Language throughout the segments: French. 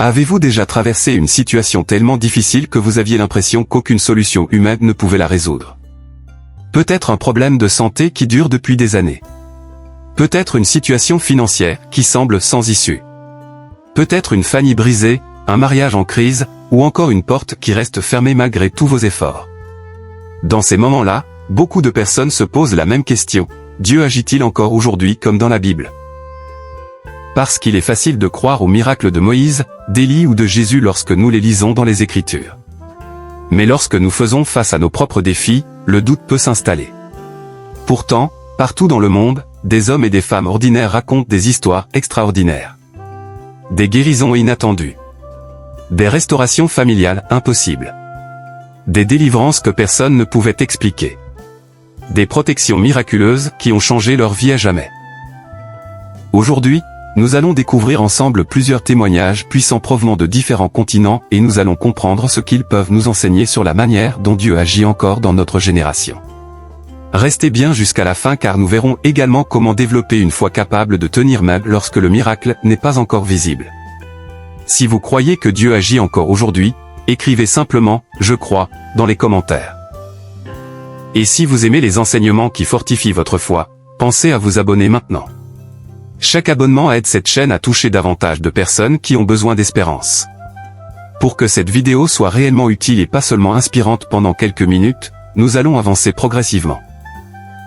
Avez-vous déjà traversé une situation tellement difficile que vous aviez l'impression qu'aucune solution humaine ne pouvait la résoudre? Peut-être un problème de santé qui dure depuis des années. Peut-être une situation financière qui semble sans issue. Peut-être une famille brisée, un mariage en crise, ou encore une porte qui reste fermée malgré tous vos efforts. Dans ces moments-là, beaucoup de personnes se posent la même question: Dieu agit-il encore aujourd'hui comme dans la Bible? Parce qu'il est facile de croire aux miracles de Moïse, d'Élie ou de Jésus lorsque nous les lisons dans les Écritures. Mais lorsque nous faisons face à nos propres défis, le doute peut s'installer. Pourtant, partout dans le monde, des hommes et des femmes ordinaires racontent des histoires extraordinaires. Des guérisons inattendues. Des restaurations familiales impossibles. Des délivrances que personne ne pouvait expliquer. Des protections miraculeuses qui ont changé leur vie à jamais. Aujourd'hui, nous allons découvrir ensemble plusieurs témoignages puissants provenant de différents continents et nous allons comprendre ce qu'ils peuvent nous enseigner sur la manière dont Dieu agit encore dans notre génération. Restez bien jusqu'à la fin car nous verrons également comment développer une foi capable de tenir même lorsque le miracle n'est pas encore visible. Si vous croyez que Dieu agit encore aujourd'hui, écrivez simplement « Je crois » dans les commentaires. Et si vous aimez les enseignements qui fortifient votre foi, pensez à vous abonner maintenant. Chaque abonnement aide cette chaîne à toucher davantage de personnes qui ont besoin d'espérance. Pour que cette vidéo soit réellement utile et pas seulement inspirante pendant quelques minutes, nous allons avancer progressivement.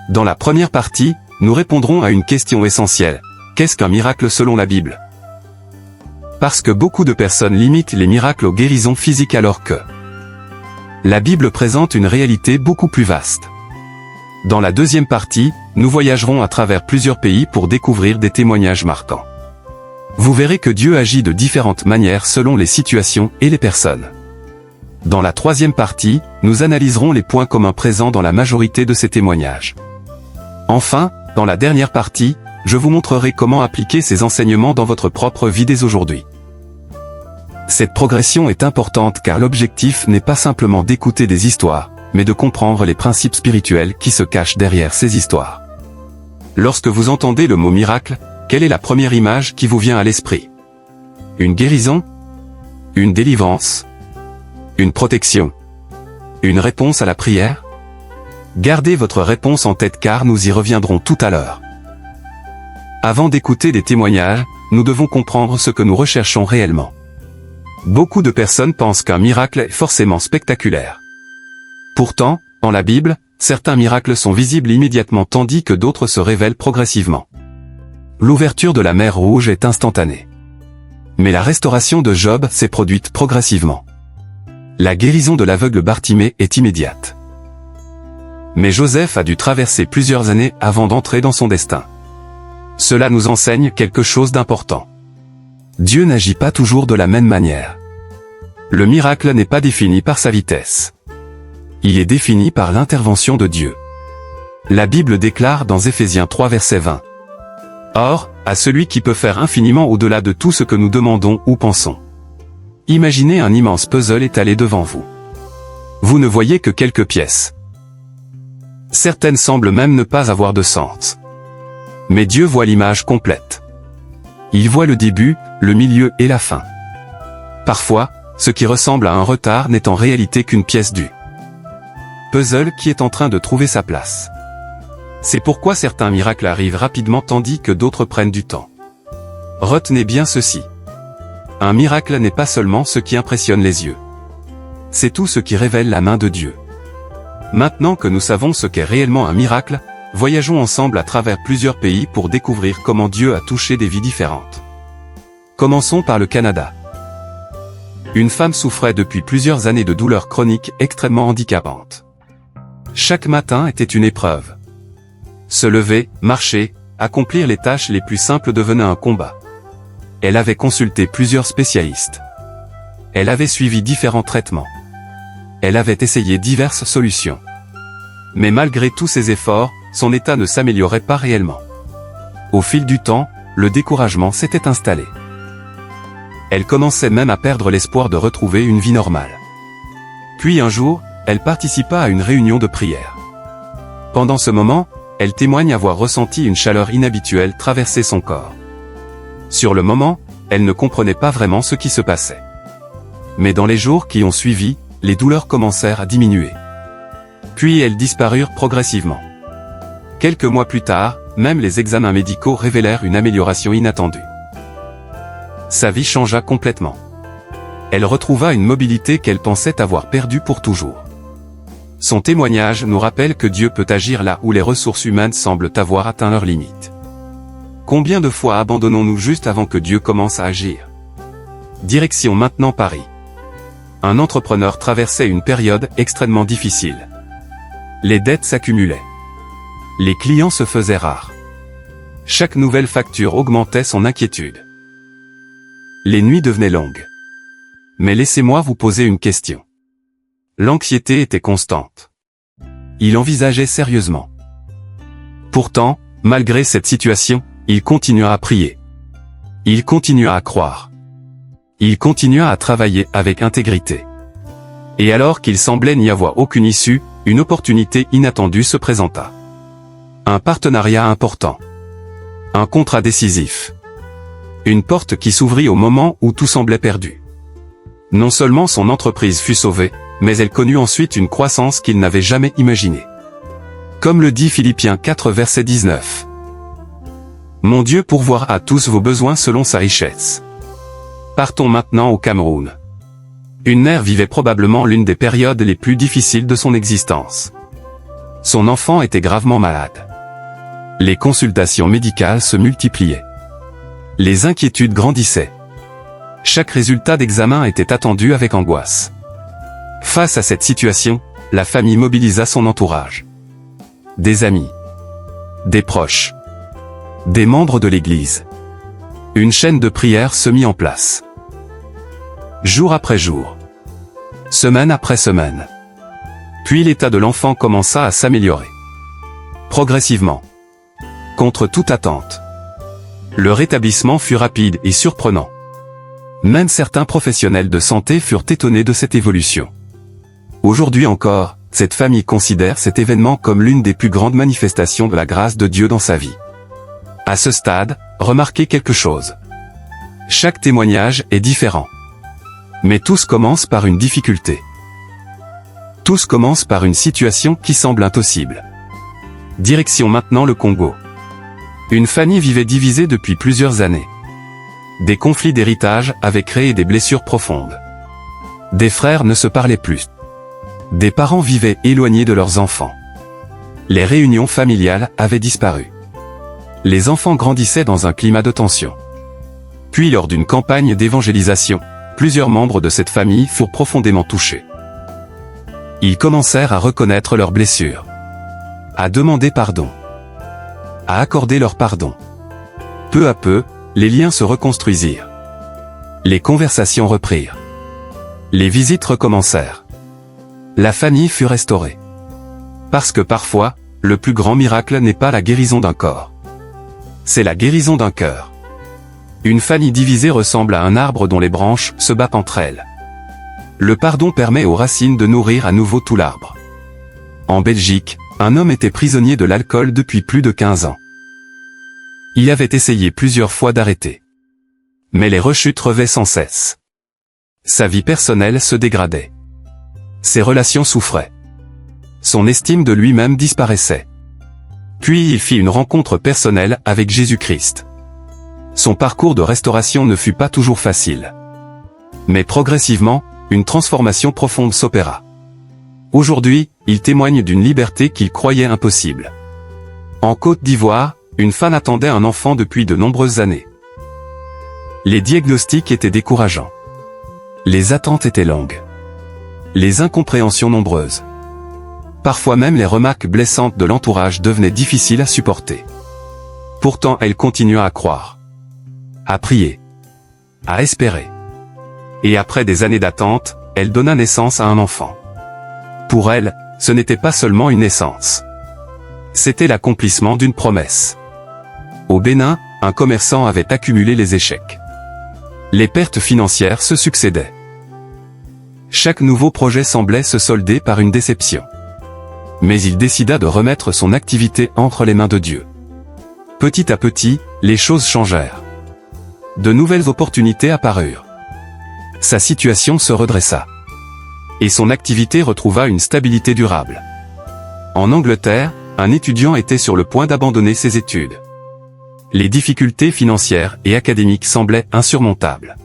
Dans la première partie, nous répondrons à une question essentielle. Qu'est-ce qu'un miracle selon la Bible? Parce que beaucoup de personnes limitent les miracles aux guérisons physiques alors que la Bible présente une réalité beaucoup plus vaste. Dans la deuxième partie, nous voyagerons à travers plusieurs pays pour découvrir des témoignages marquants. Vous verrez que Dieu agit de différentes manières selon les situations et les personnes. Dans la troisième partie, nous analyserons les points communs présents dans la majorité de ces témoignages. Enfin, dans la dernière partie, je vous montrerai comment appliquer ces enseignements dans votre propre vie dès aujourd'hui. Cette progression est importante car l'objectif n'est pas simplement d'écouter des histoires, mais de comprendre les principes spirituels qui se cachent derrière ces histoires. Lorsque vous entendez le mot miracle, quelle est la première image qui vous vient à l'esprit? Une guérison? Une délivrance? Une protection? Une réponse à la prière? Gardez votre réponse en tête car nous y reviendrons tout à l'heure. Avant d'écouter des témoignages, nous devons comprendre ce que nous recherchons réellement. Beaucoup de personnes pensent qu'un miracle est forcément spectaculaire. Pourtant, dans la Bible, certains miracles sont visibles immédiatement tandis que d'autres se révèlent progressivement. L'ouverture de la mer Rouge est instantanée. Mais la restauration de Job s'est produite progressivement. La guérison de l'aveugle Bartimée est immédiate. Mais Joseph a dû traverser plusieurs années avant d'entrer dans son destin. Cela nous enseigne quelque chose d'important. Dieu n'agit pas toujours de la même manière. Le miracle n'est pas défini par sa vitesse. Il est défini par l'intervention de Dieu. La Bible déclare dans Éphésiens 3 verset 20. Or, à celui qui peut faire infiniment au-delà de tout ce que nous demandons ou pensons. Imaginez un immense puzzle étalé devant vous. Vous ne voyez que quelques pièces. Certaines semblent même ne pas avoir de sens. Mais Dieu voit l'image complète. Il voit le début, le milieu et la fin. Parfois, ce qui ressemble à un retard n'est en réalité qu'une pièce du puzzle qui est en train de trouver sa place. C'est pourquoi certains miracles arrivent rapidement tandis que d'autres prennent du temps. Retenez bien ceci. Un miracle n'est pas seulement ce qui impressionne les yeux. C'est tout ce qui révèle la main de Dieu. Maintenant que nous savons ce qu'est réellement un miracle, voyageons ensemble à travers plusieurs pays pour découvrir comment Dieu a touché des vies différentes. Commençons par le Canada. Une femme souffrait depuis plusieurs années de douleurs chroniques extrêmement handicapantes. Chaque matin était une épreuve. Se lever, marcher, accomplir les tâches les plus simples devenait un combat. Elle avait consulté plusieurs spécialistes. Elle avait suivi différents traitements. Elle avait essayé diverses solutions. Mais malgré tous ses efforts, son état ne s'améliorait pas réellement. Au fil du temps, le découragement s'était installé. Elle commençait même à perdre l'espoir de retrouver une vie normale. Puis un jour, elle participa à une réunion de prière. Pendant ce moment, elle témoigne avoir ressenti une chaleur inhabituelle traverser son corps. Sur le moment, elle ne comprenait pas vraiment ce qui se passait. Mais dans les jours qui ont suivi, les douleurs commencèrent à diminuer. Puis elles disparurent progressivement. Quelques mois plus tard, même les examens médicaux révélèrent une amélioration inattendue. Sa vie changea complètement. Elle retrouva une mobilité qu'elle pensait avoir perdue pour toujours. Son témoignage nous rappelle que Dieu peut agir là où les ressources humaines semblent avoir atteint leurs limites. Combien de fois abandonnons-nous juste avant que Dieu commence à agir? Direction maintenant Paris. Un entrepreneur traversait une période extrêmement difficile. Les dettes s'accumulaient. Les clients se faisaient rares. Chaque nouvelle facture augmentait son inquiétude. Les nuits devenaient longues. Mais laissez-moi vous poser une question. L'anxiété était constante. Il envisageait sérieusement. Pourtant, malgré cette situation, il continua à prier. Il continua à croire. Il continua à travailler avec intégrité. Et alors qu'il semblait n'y avoir aucune issue, une opportunité inattendue se présenta. Un partenariat important. Un contrat décisif. Une porte qui s'ouvrit au moment où tout semblait perdu. Non seulement son entreprise fut sauvée, mais elle connut ensuite une croissance qu'il n'avait jamais imaginée. Comme le dit Philippiens 4 verset 19. Mon Dieu pourvoira à tous vos besoins selon sa richesse. Partons maintenant au Cameroun. Une mère vivait probablement l'une des périodes les plus difficiles de son existence. Son enfant était gravement malade. Les consultations médicales se multipliaient. Les inquiétudes grandissaient. Chaque résultat d'examen était attendu avec angoisse. Face à cette situation, la famille mobilisa son entourage. Des amis. Des proches. Des membres de l'Église. Une chaîne de prière se mit en place. Jour après jour. Semaine après semaine. Puis l'état de l'enfant commença à s'améliorer. Progressivement. Contre toute attente. Le rétablissement fut rapide et surprenant. Même certains professionnels de santé furent étonnés de cette évolution. Aujourd'hui encore, cette famille considère cet événement comme l'une des plus grandes manifestations de la grâce de Dieu dans sa vie. À ce stade, remarquez quelque chose. Chaque témoignage est différent. Mais tous commencent par une difficulté. Tous commencent par une situation qui semble impossible. Direction maintenant le Congo. Une famille vivait divisée depuis plusieurs années. Des conflits d'héritage avaient créé des blessures profondes. Des frères ne se parlaient plus. Des parents vivaient éloignés de leurs enfants. Les réunions familiales avaient disparu. Les enfants grandissaient dans un climat de tension. Puis lors d'une campagne d'évangélisation, plusieurs membres de cette famille furent profondément touchés. Ils commencèrent à reconnaître leurs blessures, à demander pardon, à accorder leur pardon. Peu à peu, les liens se reconstruisirent. Les conversations reprirent. Les visites recommencèrent. La famille fut restaurée. Parce que parfois, le plus grand miracle n'est pas la guérison d'un corps. C'est la guérison d'un cœur. Une famille divisée ressemble à un arbre dont les branches se battent entre elles. Le pardon permet aux racines de nourrir à nouveau tout l'arbre. En Belgique, un homme était prisonnier de l'alcool depuis plus de 15 ans. Il avait essayé plusieurs fois d'arrêter. Mais les rechutes revenaient sans cesse. Sa vie personnelle se dégradait. Ses relations souffraient. Son estime de lui-même disparaissait. Puis il fit une rencontre personnelle avec Jésus-Christ. Son parcours de restauration ne fut pas toujours facile. Mais progressivement, une transformation profonde s'opéra. Aujourd'hui, il témoigne d'une liberté qu'il croyait impossible. En Côte d'Ivoire, une femme attendait un enfant depuis de nombreuses années. Les diagnostics étaient décourageants. Les attentes étaient longues. Les incompréhensions nombreuses. Parfois même les remarques blessantes de l'entourage devenaient difficiles à supporter. Pourtant elle continua à croire, à prier, à espérer. Et après des années d'attente, elle donna naissance à un enfant. Pour elle, ce n'était pas seulement une naissance. C'était l'accomplissement d'une promesse. Au Bénin, un commerçant avait accumulé les échecs. Les pertes financières se succédaient. Chaque nouveau projet semblait se solder par une déception. Mais il décida de remettre son activité entre les mains de Dieu. Petit à petit, les choses changèrent. de nouvelles opportunités apparurent. Sa situation se redressa. Et son activité retrouva une stabilité durable. En Angleterre, un étudiant était sur le point d'abandonner ses études. Les difficultés financières et académiques semblaient insurmontables.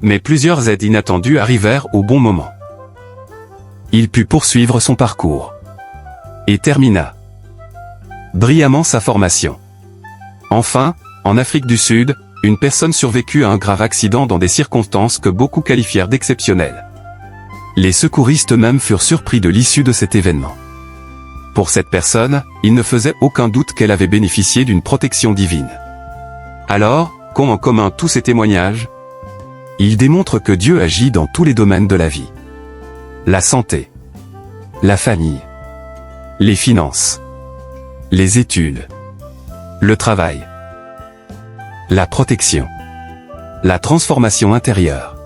Mais plusieurs aides inattendues arrivèrent au bon moment. Il put poursuivre son parcours. Et termina brillamment sa formation. Enfin, en Afrique du Sud, une personne survécut à un grave accident dans des circonstances que beaucoup qualifièrent d'exceptionnelles. Les secouristes eux-mêmes furent surpris de l'issue de cet événement. Pour cette personne, il ne faisait aucun doute qu'elle avait bénéficié d'une protection divine. Alors, qu'ont en commun tous ces témoignages? Ils démontrent que Dieu agit dans tous les domaines de la vie. La santé, la famille, les finances, les études, le travail, la protection, la transformation intérieure.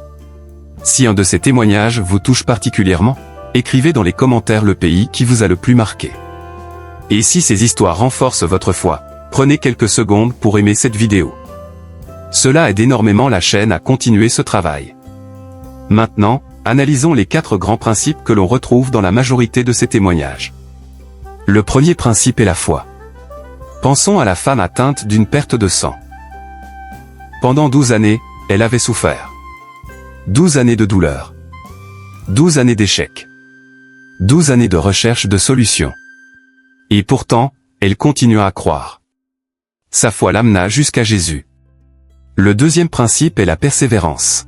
Si un de ces témoignages vous touche particulièrement, écrivez dans les commentaires le pays qui vous a le plus marqué. Et si ces histoires renforcent votre foi, prenez quelques secondes pour aimer cette vidéo. Cela aide énormément la chaîne à continuer ce travail. Maintenant, analysons les 4 grands principes que l'on retrouve dans la majorité de ces témoignages. Le premier principe est la foi. Pensons à la femme atteinte d'une perte de sang. Pendant 12 années, elle avait souffert. 12 années de douleur. 12 années d'échecs. 12 années de recherche de solutions. Et pourtant, elle continua à croire. Sa foi l'amena jusqu'à Jésus. Le deuxième principe est la persévérance.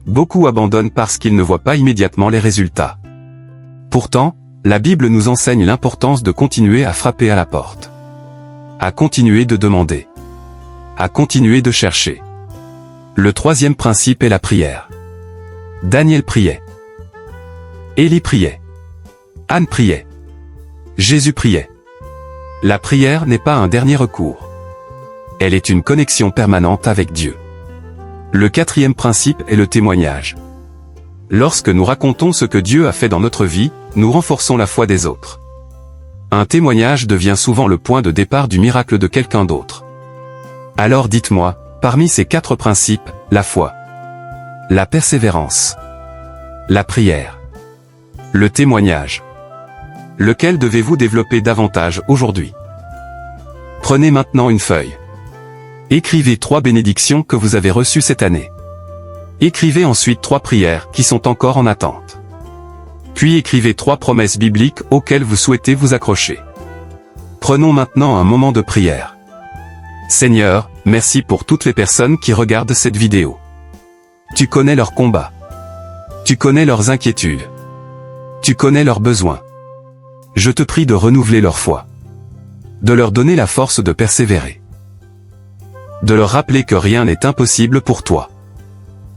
Beaucoup abandonnent parce qu'ils ne voient pas immédiatement les résultats. Pourtant, la Bible nous enseigne l'importance de continuer à frapper à la porte. À continuer de demander. À continuer de chercher. Le troisième principe est la prière. Daniel priait. Élie priait. Anne priait. Jésus priait. La prière n'est pas un dernier recours. Elle est une connexion permanente avec Dieu. Le quatrième principe est le témoignage. Lorsque nous racontons ce que Dieu a fait dans notre vie, nous renforçons la foi des autres. Un témoignage devient souvent le point de départ du miracle de quelqu'un d'autre. Alors dites-moi, parmi ces 4 principes, la foi, la persévérance, la prière, le témoignage. Lequel devez-vous développer davantage aujourd'hui? Prenez maintenant une feuille. Écrivez 3 bénédictions que vous avez reçues cette année. Écrivez ensuite 3 prières qui sont encore en attente. Puis écrivez 3 promesses bibliques auxquelles vous souhaitez vous accrocher. Prenons maintenant un moment de prière. Seigneur, merci pour toutes les personnes qui regardent cette vidéo. Tu connais leurs combats. Tu connais leurs inquiétudes. Tu connais leurs besoins. Je te prie de renouveler leur foi. De leur donner la force de persévérer. De leur rappeler que rien n'est impossible pour toi.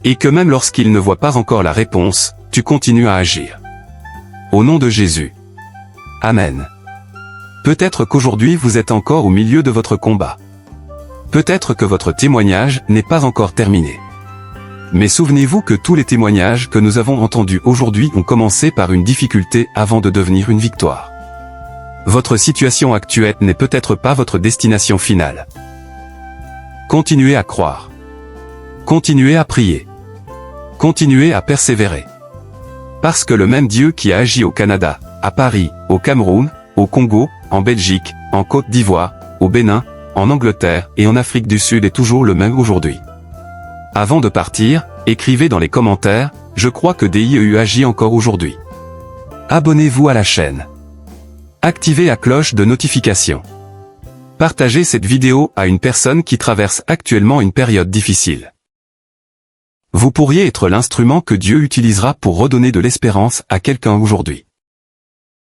Et que même lorsqu'ils ne voient pas encore la réponse, tu continues à agir. Au nom de Jésus. Amen. Peut-être qu'aujourd'hui vous êtes encore au milieu de votre combat. Peut-être que votre témoignage n'est pas encore terminé. Mais souvenez-vous que tous les témoignages que nous avons entendus aujourd'hui ont commencé par une difficulté avant de devenir une victoire. Votre situation actuelle n'est peut-être pas votre destination finale. Continuez à croire. Continuez à prier. Continuez à persévérer. Parce que le même Dieu qui a agi au Canada, à Paris, au Cameroun, au Congo, en Belgique, en Côte d'Ivoire, au Bénin, en Angleterre et en Afrique du Sud est toujours le même aujourd'hui. Avant de partir, écrivez dans les commentaires, je crois que Dieu agit encore aujourd'hui. Abonnez-vous à la chaîne. Activez la cloche de notification. Partagez cette vidéo à une personne qui traverse actuellement une période difficile. Vous pourriez être l'instrument que Dieu utilisera pour redonner de l'espérance à quelqu'un aujourd'hui.